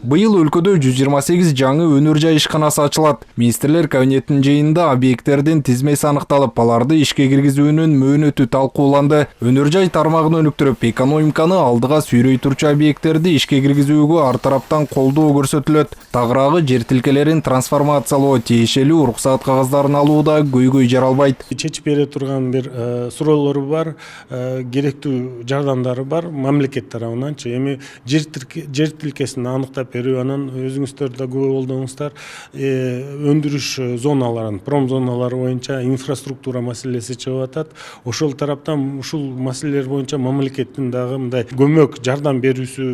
Быйыл өлкөдө 128 жаңы өнөр жай ишканасы ачылат. Министрлер кабинетинин жыйынында объекттердин тизмеси аныкталып, аларды ишке киргизүүнүн мөөнөтү талкууланды. Өнөр жай тармагын өнүктүрүп, экономиканы алдыга сүйрөй турчу объекттерди ишке киргизүүгө ар тараптан колдоо көрсөтүлөт. Тагыраагы жер тилкелерин трансформациялоо, тиешелүү уруксаат кагаздарын алууда көйгөй жаралбайт. Чечип бере турган бир суроолору бар, керектүү жардамдары бар мамлекет тарабынан. Эми жер тилкесин аныктап берүү, анан өзүңүздөр да күбө болдуңуздар, өндүрүш зоналарын, пром зоналары боюнча инфраструктура маселеси чыгып атат. Ошол тараптан ушул маселелер боюнча мамлекеттин дагы мындай көмөк, жардам берүүсү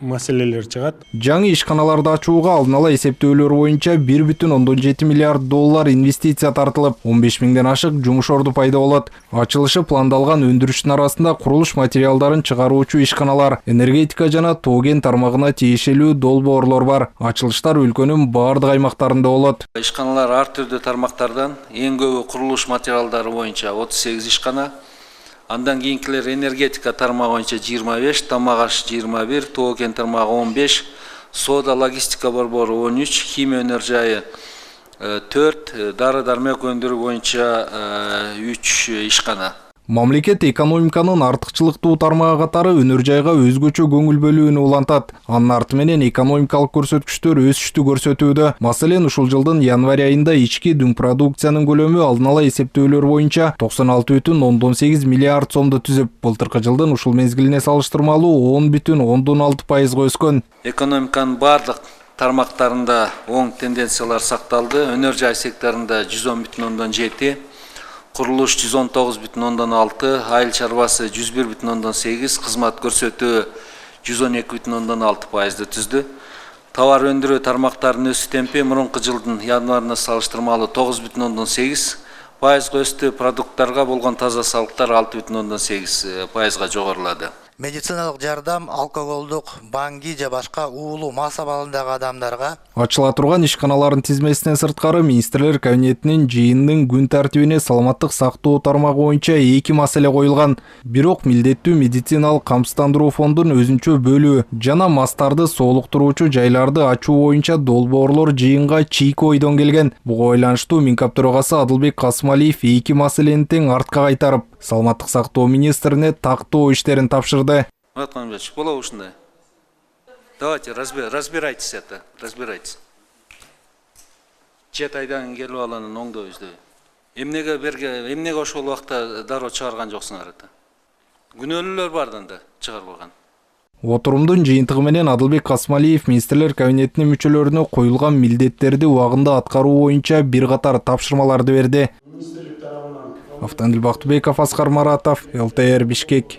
маселелер чыгат. Жаңы ишканаларды ачууга алдын ала эсептөөлөр боюнча 1,7 миллиард доллар инвестиция тартылып, 15 миңден ашык жумуш орду пайда болот. Ачылышы пландалган өндүрүштүн арасында курулуш материалдарын чыгаруучу ишканалар, энергетика жана тоо-кен тармагына тиешелүү долбоорлор бар. Ачылыштар өлкөнүн баардык аймактарында болот. Ишканалар ар түрдүү тармактардан эң көбү курулуш материалдары боюнча 38 ишкана, андан кийинкилер энергетика тармагы боюнча 25, тамак аш 21, тоо-кен тармагы 15, соода логистика борбору 13, химия өнөр жайы 4, дары-дармек өндүрүү боюнча 3 ишкана. Мамлекет экономиканын артыкчылыктуу тармагы катары өнөр жайга өзгөчө көңүл бөлүүнү улантат. Анын арты менен экономикалык көрсөткүчтөр өсүштү көрсөтүүдө. Маселен, ушул жылдын январь айында ички дүң продукциянын көлөмү алдын ала эсептөөлөр боюнча 96,18 миллиард сомду түзүп, былтыркы жылдын ушул мезгилине салыштырмалуу 10,6% өскөн. Экономиканын бардык тармактарында оң тенденциялар сакталды. Өнөр жай секторунда 110,7, курулуш 119,6, айыл чарбасы 101,8, кызмат көрсөтүү 112,6%ды түздү. Товар өндүрүү тармактарынын өсүү темпи мурунку жылдын январына салыштырмалуу 9,8% өстү. Продукттарга болгон таза салыктар 6,8%га жогорулады. Медициналык жардам алкоголдук, банги же башка уулуу мас абалындагы адамдарга ачыла турган ишканалардын тизмесинен сырткары министрлер кабинетинин жыйынынын күн тартибине саламаттык сактоо тармагы боюнча 2 маселе коюлган. Бирок милдеттүү медициналык камсыздандыруу фондунун өзүнчө бөлүү жана мастарды соолуктуруучу жайларды ачуу боюнча долбоорлор жыйынга чийки ойдон келген. Буга байланыштуу Минкап төрагасы Адылбек Касымалиев 2 маселени тең артка кайтарып, саламаттык сактоо министрине тактоо иштерин тапшырды. Болобу ушундай? Давайте разбирайтесь это, разбирайтесь. Чет айдан келип аланын оңдойбуз деп. Эмнеге ошол убакта дароо чыгарган жоксуңар это? Күнөөлүүлөр бардан да чыгарбаган. Отурумдун жыйынтыгы менен Адылбек Касымалиев министрлер кабинетинин мүчөлөрүнө коюлган милдеттерди убагында аткаруу боюнча бир катар тапшырмаларды берди. Автандил Бактыбеков, Аскар Маратов, ЛТР Бишкек.